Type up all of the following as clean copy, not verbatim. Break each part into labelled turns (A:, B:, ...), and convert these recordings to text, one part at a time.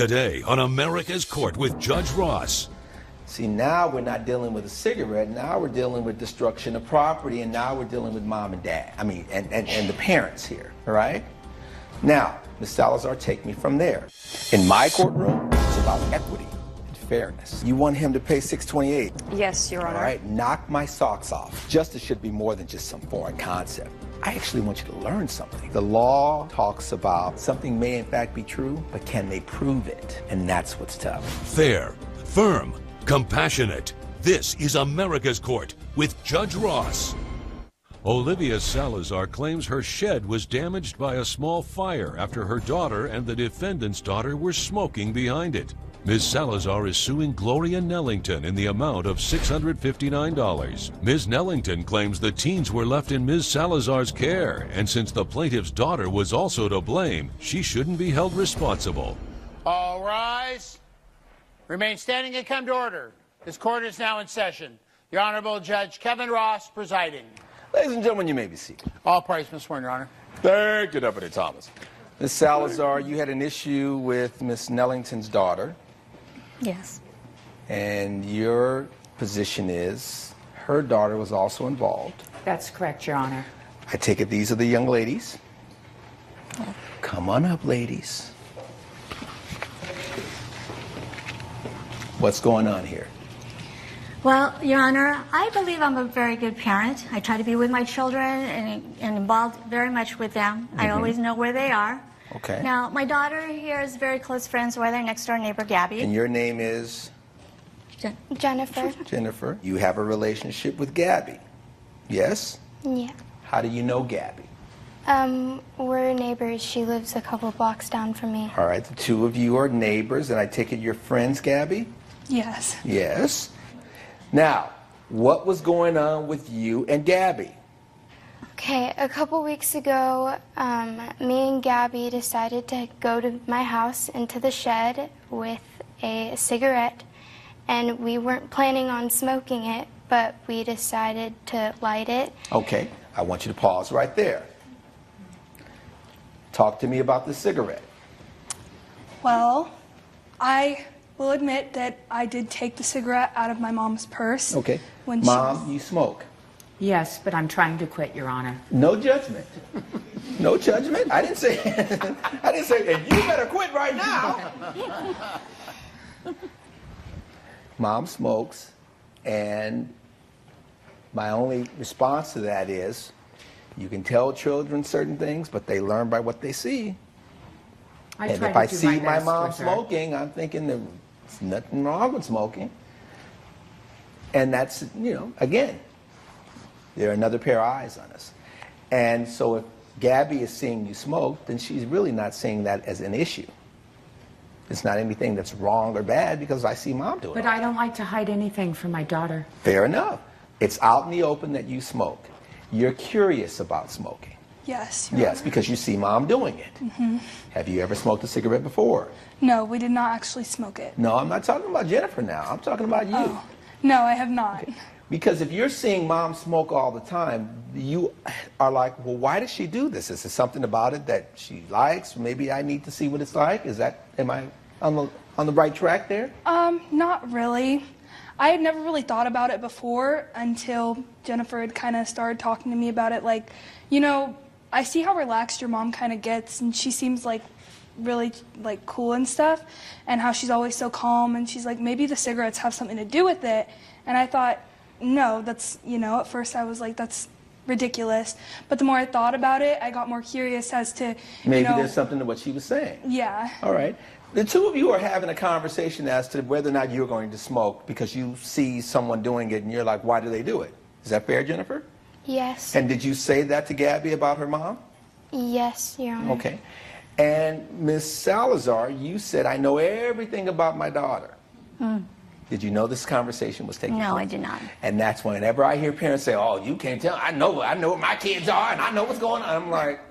A: Today on America's Court with Judge Ross.
B: See, now we're not dealing with a cigarette. Now we're dealing with destruction of property, and now we're dealing with mom and dad. I mean, and the parents here, all right? Now, Ms. Salazar, take me from there. In my courtroom, it's about equity and fairness. You want him to pay $628?
C: Yes, Your Honor.
B: All right, knock my socks off. Justice should be more than just some foreign concept. I actually want you to learn something. The law talks about something may in fact be true, but can they prove it? And that's what's tough.
A: Fair, firm, compassionate. This is America's Court with Judge Ross. Olivia Salazar claims her shed was damaged by a small fire after her daughter and the defendant's daughter were smoking behind it. Ms. Salazar is suing Gloria Nellington in the amount of $659. Ms. Nellington claims the teens were left in Ms. Salazar's care, and since the plaintiff's daughter was also to blame, she shouldn't be held responsible.
D: All rise. Remain standing and come to order. This court is now in session. The Honorable Judge Kevin Ross presiding.
B: Ladies and gentlemen, you may be seated.
D: All parties been sworn, Your Honor.
B: Thank you, Deputy Thomas. Ms. Salazar, you had an issue with Ms. Nellington's daughter.
C: Yes.
B: And your position is her daughter was also involved.
E: That's correct, Your Honor.
B: I take it these are the young ladies. Come on up, ladies. What's going on here?
F: Well, Your Honor, I believe I'm a very good parent. I try to be with my children and involved very much with them. I always know where they are.
B: Okay.
F: Now, my daughter here is very close friends with our next door neighbor, Gabby.
B: And your name is?
G: Jennifer.
B: Jennifer. You have a relationship with Gabby, yes?
G: Yeah.
B: How do you know Gabby?
G: We're neighbors. She lives a couple blocks down from me.
B: All right, the two of you are neighbors, and I take it you're friends, Gabby?
G: Yes.
B: Yes. Now, what was going on with you and Gabby?
G: Okay, a couple weeks ago, me and Gabby decided to go to my house into the shed with a cigarette, and we weren't planning on smoking it, but we decided to light it.
B: Okay, I want you to pause right there. Talk to me about the cigarette.
H: Well, I will admit that I did take the cigarette out of my mom's purse.
B: Okay.
H: When
B: Mom, you smoke.
E: Yes, but I'm trying to quit, Your Honor.
B: No judgment. No judgment? I didn't say, and you better quit right now. Mom smokes, and my only response to that is, you can tell children certain things, but they learn by what they see. And if I see my mom smoking, I'm thinking there's nothing wrong with smoking. And that's, you know, again, there are another pair of eyes on us. And so if Gabby is seeing you smoke, then she's really not seeing that as an issue. It's not anything that's wrong or bad because I see mom do it.
E: But I don't like to hide anything from my daughter.
B: Fair enough. It's out in the open that you smoke. You're curious about smoking.
H: Yes.
B: Yes, because you see mom doing it.
H: Mm-hmm.
B: Have you ever smoked a cigarette before?
H: No, we did not actually smoke it.
B: No, I'm not talking about Jennifer now. I'm talking about you.
H: Oh. No, I have not.
B: Okay. Because if you're seeing mom smoke all the time, you are like, well, why does she do this? Is there something about it that she likes? Maybe I need to see what it's like. Am I on the right track there?
H: Not really. I had never really thought about it before until Jennifer had kind of started talking to me about it. Like, you know, I see how relaxed your mom kind of gets, and she seems like really like cool and stuff, and how she's always so calm, and she's like, maybe the cigarettes have something to do with it. And I thought, no, that's, you know, at first I was like, that's ridiculous. But the more I thought about it, I got more curious as to,
B: Maybe
H: you know,
B: there's something to what she was saying.
H: Yeah.
B: All right. The two of you are having a conversation as to whether or not you're going to smoke because you see someone doing it and you're like, why do they do it? Is that fair, Jennifer?
G: Yes.
B: And did you say that to Gabby about her mom?
G: Yes, Your Honor.
B: Okay. And Ms. Salazar, you said, I know everything about my daughter. Did you know this conversation was taking place?
F: No, I did not.
B: And that's whenever I hear parents say, oh, you can't tell. I know what my kids are, and I know what's going on. I'm like,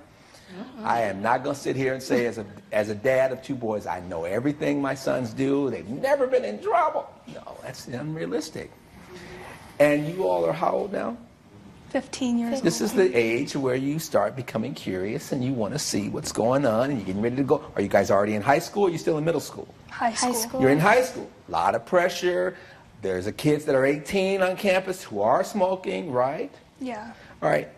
B: I am not going to sit here and say, as a dad of two boys, I know everything my sons do. They've never been in trouble. No, that's unrealistic. And you all are how old now?
H: 15 years
B: This
H: old.
B: is the age where you start becoming curious and you want to see what's going on and you're getting ready to go. Are you guys already in high school or are you still in middle school?
H: High school.
G: school.
B: You're in high school. A lot of pressure. There's kids that are 18 on campus who are smoking, right?
H: Yeah.
B: All right.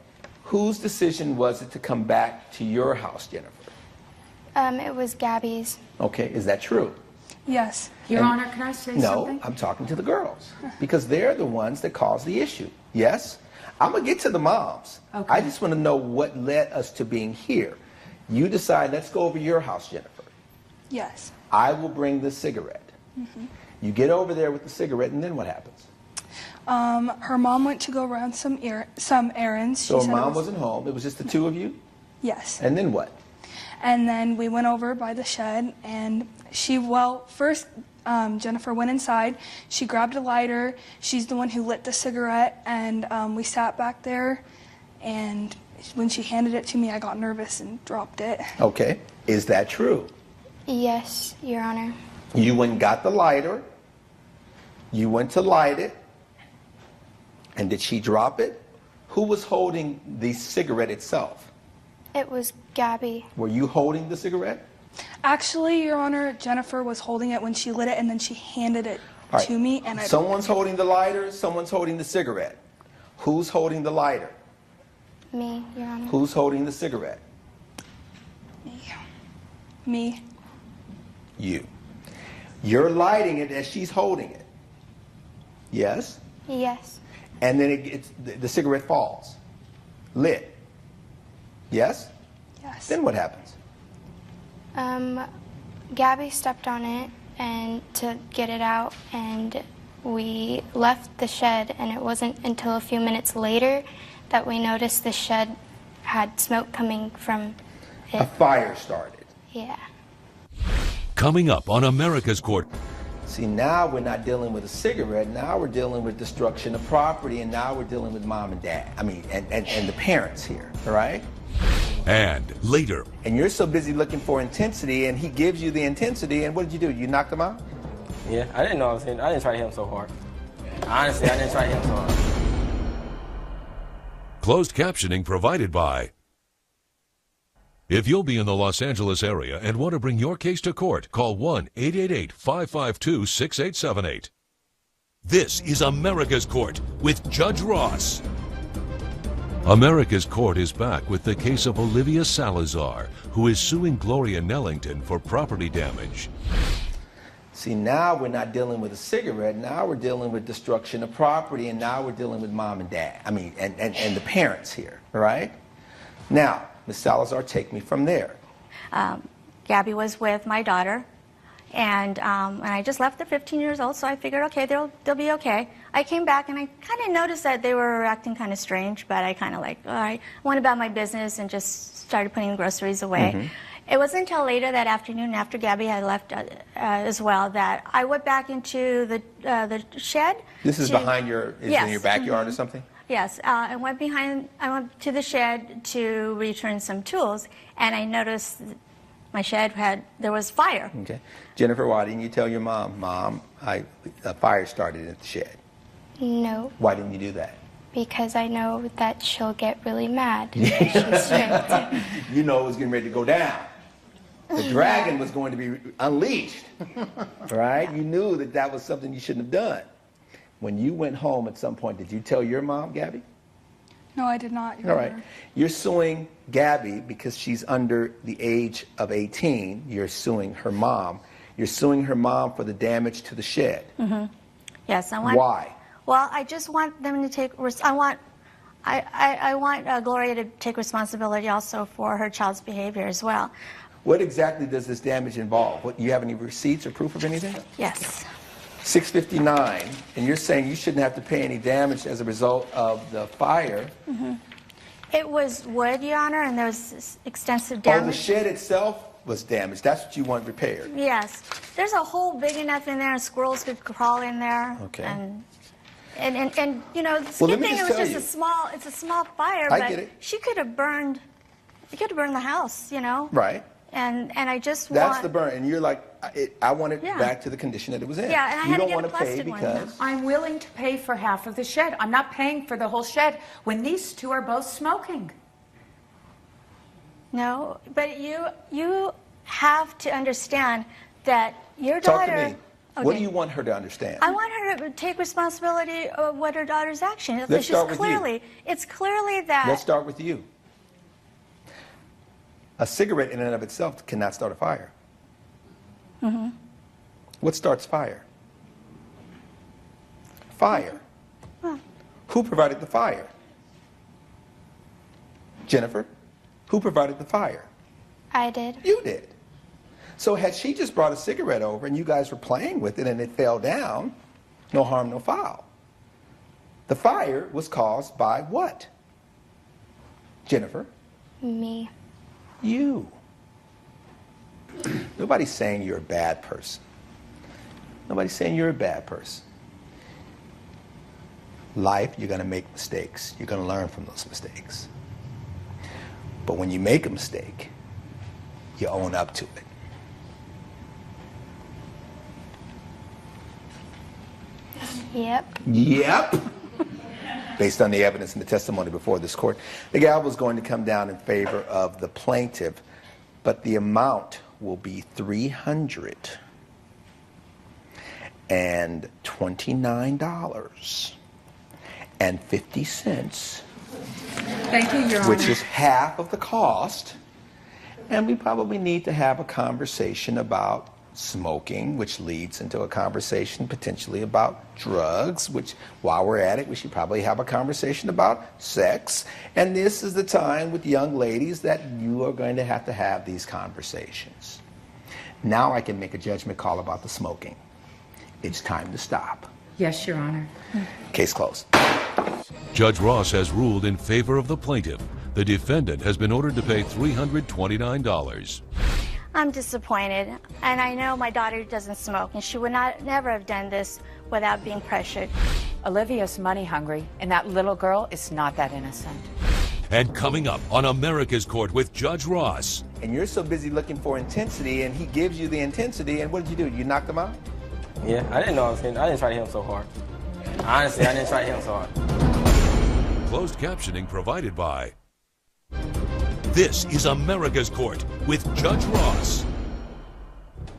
B: Whose decision was it to come back to your house, Jennifer?
G: It was Gabby's.
B: Okay, is that true?
H: Yes.
E: Your
B: And-
E: Honor, can I say
B: No,
E: something?
B: I'm talking to the girls because they're the ones that caused the issue. Yes? I'm going to get to the moms.
E: Okay.
B: I just want to know what led us to being here. You decide, let's go over to your house, Jennifer.
H: Yes.
B: I will bring the cigarette. You get over there with the cigarette, and then what happens?
H: Her mom went to go run some errands.
B: So
H: She said it
B: mom
H: was-
B: wasn't home. It was just the two of you?
H: Yes.
B: And then what?
H: And then we went over by the shed, and first Jennifer went inside. She grabbed a lighter. She's the one who lit the cigarette, and we sat back there. And when she handed it to me, I got nervous and dropped it.
B: Okay. Is that true?
G: Yes, Your Honor.
B: You went and got the lighter. You went to light it. And did she drop it? Who was holding the cigarette itself?
G: It was Gabby.
B: Were you holding the cigarette?
H: Actually, Your Honor, Jennifer was holding it when she lit it, and then she handed it
B: All right.
H: to me. And
B: Someone's holding the lighter, someone's holding the cigarette. Who's holding the lighter?
G: Me, Your Honor.
B: Who's holding the cigarette?
H: Me.
B: You. You're lighting it as she's holding it. Yes?
G: Yes.
B: And then the cigarette falls. Lit. Yes?
H: Yes.
B: Then what happens?
G: Gabby stepped on it and to get it out, and we left the shed, and it wasn't until a few minutes later that we noticed the shed had smoke coming from
B: A
G: it.
B: fire started.
G: Yeah.
A: Coming up on America's Court.
B: See, now we're not dealing with a cigarette. Now we're dealing with destruction of property, and now we're dealing with mom and dad. I mean, and the parents here, all right?
A: And later,
B: And you're so busy looking for intensity, and he gives you the intensity, and what did you do? You knocked him out?
I: Yeah, I didn't know I didn't try to hit him so hard. Honestly, I didn't try to hit him so hard.
A: closed captioning provided by. If you'll be in the Los Angeles area and want to bring your case to court, call 1-888-552-6878. This is America's Court with Judge Ross. America's Court is back with the case of Olivia Salazar, who is suing Gloria Nellington for property damage.
B: See, now we're not dealing with a cigarette. Now we're dealing with destruction of property, and now we're dealing with mom and dad. I mean, and the parents here, all right? Now, Ms. Salazar, take me from there.
F: Gabby was with my daughter, and I just left. They're 15 years old, so I figured, okay, they'll be okay. I came back, and I kind of noticed that they were acting kind of strange, but I kind of like, all right, went about my business and just started putting the groceries away. It wasn't until later that afternoon, after Gabby had left as well, that I went back into the shed.
B: This is behind your, is it in your
F: Yes,
B: backyard or something?
F: Yes, I went to the shed to return some tools, and I noticed my shed there was fire.
B: Okay. Jennifer, why didn't you tell your mom? Mom, a fire started at the shed.
G: No,
B: Why didn't you do that?
G: because I know that she'll get really mad. She's strict.
B: You know it was getting ready to go down. The dragon was going to be unleashed, right? You knew that was something you shouldn't have done. When you went home at some point, did you tell your mom, Gabby?
H: No, I did not, Your
B: All right.
H: Honor.
B: You're suing Gabby because she's under the age of 18. You're suing her mom. You're suing her mom for the damage to the shed.
F: Yes, I want.
B: Why?
F: Well, I just want them to take. I want Gloria to take responsibility also for her child's behavior as well.
B: What exactly does this damage involve? Do you have any receipts or proof of anything?
F: Yes.
B: 659, and you're saying you shouldn't have to pay any damage as a result of the fire.
F: It was wood, Your Honor, and there was extensive
B: Oh, the
F: damage.
B: shed itself was damaged. That's what you want repaired.
F: Yes. There's a hole big enough in there, and squirrels could crawl in there.
B: Okay.
F: And you know, the
B: Well,
F: good
B: let me
F: thing, it
B: just
F: was
B: tell
F: just
B: you.
F: it's a small fire,
B: I
F: but
B: get it.
F: she could have burned, you could have burned the house, you know.
B: Right.
F: And I just
B: That's
F: want...
B: the burn. And you're like, I want it
F: Yeah.
B: back to the condition that it was in.
F: Yeah, and I
B: you
F: had to
B: don't
F: get a
B: want to pay
F: plastic one.
B: because...
E: I'm willing to pay for half of the shed. I'm not paying for the whole shed when these two are both smoking.
F: No, but you have to understand that your
B: Talk
F: daughter...
B: to me. What do you want her to understand?
F: I want her to take responsibility of what her daughter's action is.
B: Let's start with you.
F: It's clearly that...
B: Let's start with you. A cigarette in and of itself cannot start a fire.
F: Mm-hmm.
B: What starts fire? Fire.
F: Well,
B: Who provided the fire? Jennifer? Who provided the fire?
G: I did.
B: You did. So had she just brought a cigarette over and you guys were playing with it and it fell down, no harm, no foul. The fire was caused by what? Jennifer?
G: Me.
B: You. Nobody's saying you're a bad person. Nobody's saying you're a bad person. Life, you're going to make mistakes. You're going to learn from those mistakes. But when you make a mistake, you own up to it.
G: Yep.
B: Yep. Based on the evidence and the testimony before this court, the gavel is going to come down in favor of the plaintiff, but the amount will be $329.50.
E: Thank you, Your Honor.
B: Which is half of the cost. And we probably need to have a conversation about smoking, which leads into a conversation potentially about drugs, which while we're at it, we should probably have a conversation about sex. And this is the time with young ladies that you are going to have these conversations. Now I can make a judgment call about the smoking. It's time to stop.
E: Yes, Your Honor.
B: Case closed.
A: Judge Ross has ruled in favor of the plaintiff. The defendant has been ordered to pay $329.
F: I'm disappointed, and I know my daughter doesn't smoke, and she would never have done this without being pressured.
E: Olivia's money hungry, and that little girl is not that innocent.
A: And coming up on America's Court with Judge Ross.
B: And you're so busy looking for intensity, and he gives you the intensity, and what did you do? You knocked him out?
I: Yeah, I didn't know I was hitting. I didn't try to hit him so hard. Honestly, I didn't try to hit him so hard.
A: Closed captioning provided by... This is America's Court with Judge Ross.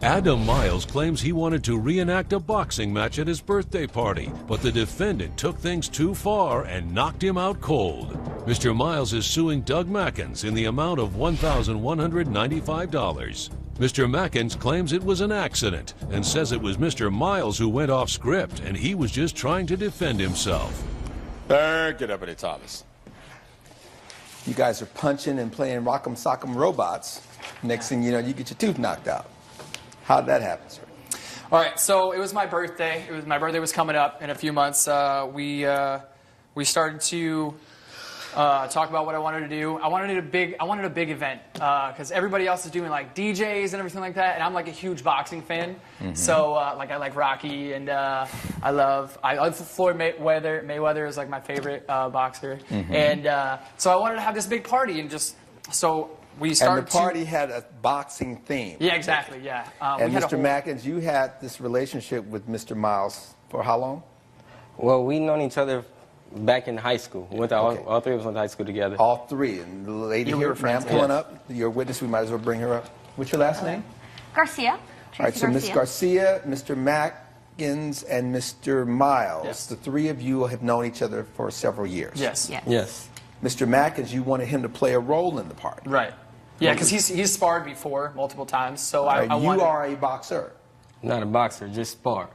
A: Adam Miles claims he wanted to reenact a boxing match at his birthday party, but the defendant took things too far and knocked him out cold. Mr. Miles is suing Doug Mackins in the amount of $1,195. Mr. Mackins claims it was an accident and says it was Mr. Miles who went off script and he was just trying to defend himself.
J: Get up, Eddie Thomas.
B: You guys are punching and playing rock'em sock'em robots. Next thing you know, you get your tooth knocked out. How'd that happen, sir?
K: All right, so it was my birthday. My birthday was coming up in a few months. We started to talk about what I wanted to do. I wanted a big event because everybody else is doing like DJs and everything like that, and I'm like a huge boxing fan.
J: Mm-hmm.
K: So like I like Rocky, and I love Floyd Mayweather. Mayweather is like my favorite boxer,
B: Mm-hmm.
K: and so I wanted to have this big party, and just so we started.
B: And the party had a boxing theme.
K: Yeah, exactly. Yeah.
B: And
K: we had a
B: Mr.
K: whole-
B: Mackins, you had this relationship with Mr. Miles for how long?
I: Well, we known each other back in high school. We went to all three of us went to high school together.
B: All three. And the lady
K: Yeah, we
B: here,
K: were friends,
B: ma'am, pulling
I: yes.
B: up, your witness, we might as well bring her up. What's your last name?
C: Garcia.
B: All right, so Ms. Garcia, Mr. Mackins, and Mr. Miles,
K: Yes.
B: the three of you have known each other for several years.
K: Yes.
C: Yes.
I: Yes.
B: Mr. Mackins, you wanted him to play a role in the party.
K: Right. Yeah, because he's sparred before multiple times, so I
B: you
K: wanted.
B: are a boxer.
I: Not a boxer, just spar.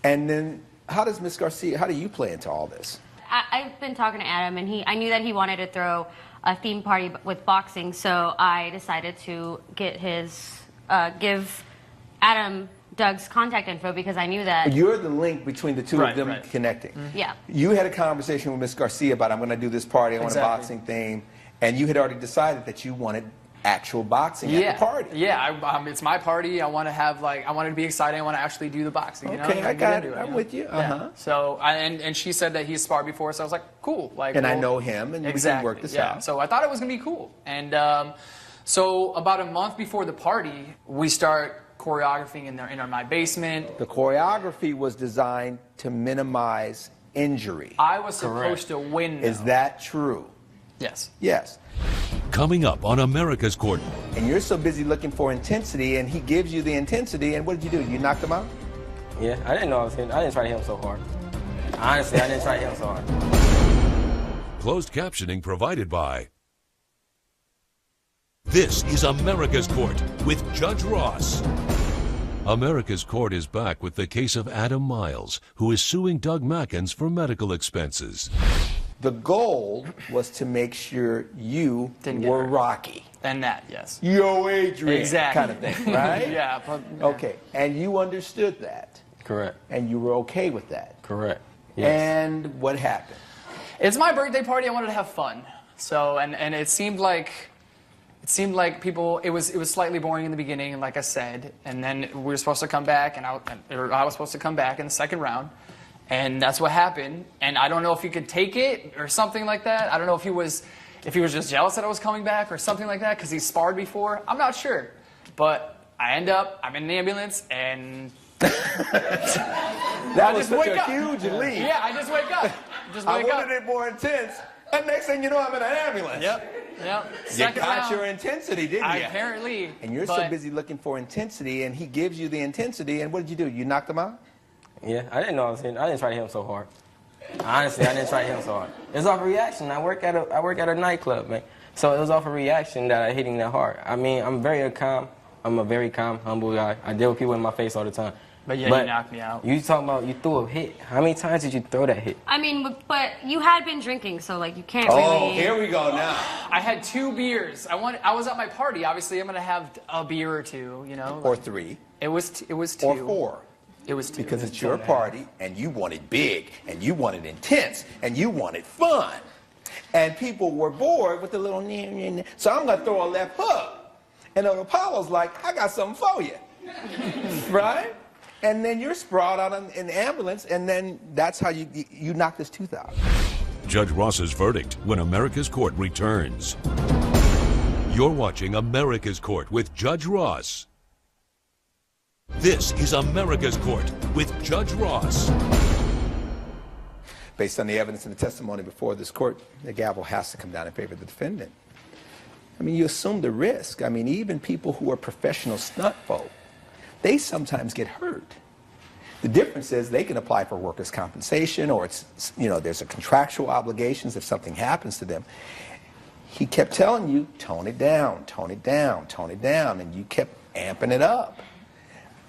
B: And then how does Ms. Garcia, how do you play into all this?
C: I've been talking to Adam, and I knew that he wanted to throw a theme party with boxing, so I decided to get give Adam Doug's contact info because I knew that.
B: You're the link between the two
K: Right,
B: of them
K: right.
B: connecting.
C: Yeah.
B: You had a conversation with Ms. Garcia about, I'm going to do this party, I want a
K: Exactly.
B: boxing theme, and you had already decided that you wanted actual boxing at the party.
K: Yeah, it's my party. I want to have I wanted to be exciting. I want to actually do the boxing. You
B: Okay,
K: know?
B: I
K: Get
B: got
K: into
B: it. I'm
K: you know?
B: with you.
K: Yeah.
B: Uh-huh.
K: So and she said that he's sparred before, so I was like, cool.
B: And I know him, and we can
K: exactly.
B: work this
K: yeah.
B: out.
K: So I thought it was gonna be cool, and So about a month before the party, we start choreographing in my basement.
B: The choreography was designed to minimize injury.
K: I was supposed to win.
B: Is that true?
K: Yes.
B: Yes.
A: Coming up on America's Court.
B: And you're so busy looking for intensity, and he gives you the intensity, and what did you do? You knocked him out?
I: Yeah, I didn't know I was hitting. I didn't try to hit him so hard. Honestly, I didn't try to hit him so hard.
A: Closed captioning provided by. This is America's Court with Judge Ross. America's Court is back with the case of Adam Miles, who is suing Doug Mackins for medical expenses.
B: The goal was to make sure you were Rocky.
K: And that, yes.
B: Yo, Adrian.
K: Exactly.
B: Kind of thing, right?
K: Yeah.
B: Okay, and you understood that.
I: Correct.
B: And you were okay with that.
I: Correct. Yes.
B: And what happened?
K: It's my birthday party. I wanted to have fun. So, and it seemed like people. It was slightly boring in the beginning, like I said, and then we were supposed to come back, and I was supposed to come back in the second round, and that's what happened. And I don't know if he could take it or something like that. I don't know if he was just jealous that I was coming back or something like that because he sparred before. I'm not sure, but I'm in the ambulance and.
B: That was such a huge leap.
K: Yeah, I just wake up.
B: I wanted it more intense. And next thing you know, I'm in an ambulance.
K: Yep.
B: You got your intensity, didn't you?
K: Apparently.
B: And you're so busy looking for intensity, and he gives you the intensity, and what did you do? You knocked him out?
I: Yeah, I didn't know I was hitting. I didn't try to hit him so hard. Honestly, I didn't try to hit him so hard. It was off a reaction. I work at a nightclub, man. So it was off a reaction that I hit him that hard. I mean, I'm a very calm, humble guy. I deal with people in my face all the time.
K: But you knocked me out.
I: You talking about you threw a hit. How many times did you throw that hit?
C: I mean, but you had been drinking, so like you can't really.
B: Oh, here we go now.
K: I had 2 beers. I was at my party. Obviously, I'm gonna have a beer or 2. You know.
B: Or 3.
K: It was 2.
B: Or 4.
K: It was 2.
B: Because it's your party, and you wanted big, and you wanted intense, and you wanted fun. And people were bored with the little so I'm going to throw a left hook. And then Apollo's like, I got something for you. Right? And then you're sprawled out in the ambulance, and then that's how you knock this tooth out.
A: Judge Ross's verdict when America's Court returns. You're watching America's Court with Judge Ross. This is America's Court with Judge Ross.
B: Based on the evidence and the testimony before this court, the gavel has to come down in favor of the defendant. I mean, you assume the risk. I mean, even people who are professional stunt folk, they sometimes get hurt. The difference is they can apply for workers' compensation, or there's a contractual obligations if something happens to them. He kept telling you, tone it down, tone it down, tone it down, and you kept amping it up.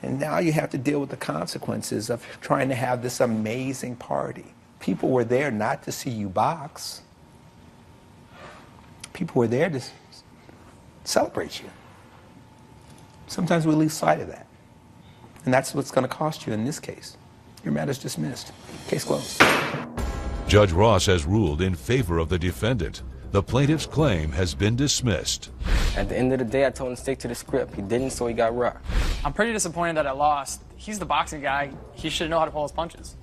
B: And now you have to deal with the consequences of trying to have this amazing party. People were there not to see you box. People were there to celebrate you. Sometimes we lose sight of that. And that's what's going to cost you in this case. Your matter's dismissed. Case closed.
A: Judge Ross has ruled in favor of the defendant. The plaintiff's claim has been dismissed.
I: At the end of the day, I told him to stick to the script. He didn't, so he got rocked.
K: I'm pretty disappointed that I lost. He's the boxing guy. He should know how to pull his punches.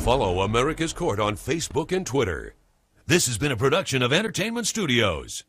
A: Follow America's Court on Facebook and Twitter. This has been a production of Entertainment Studios.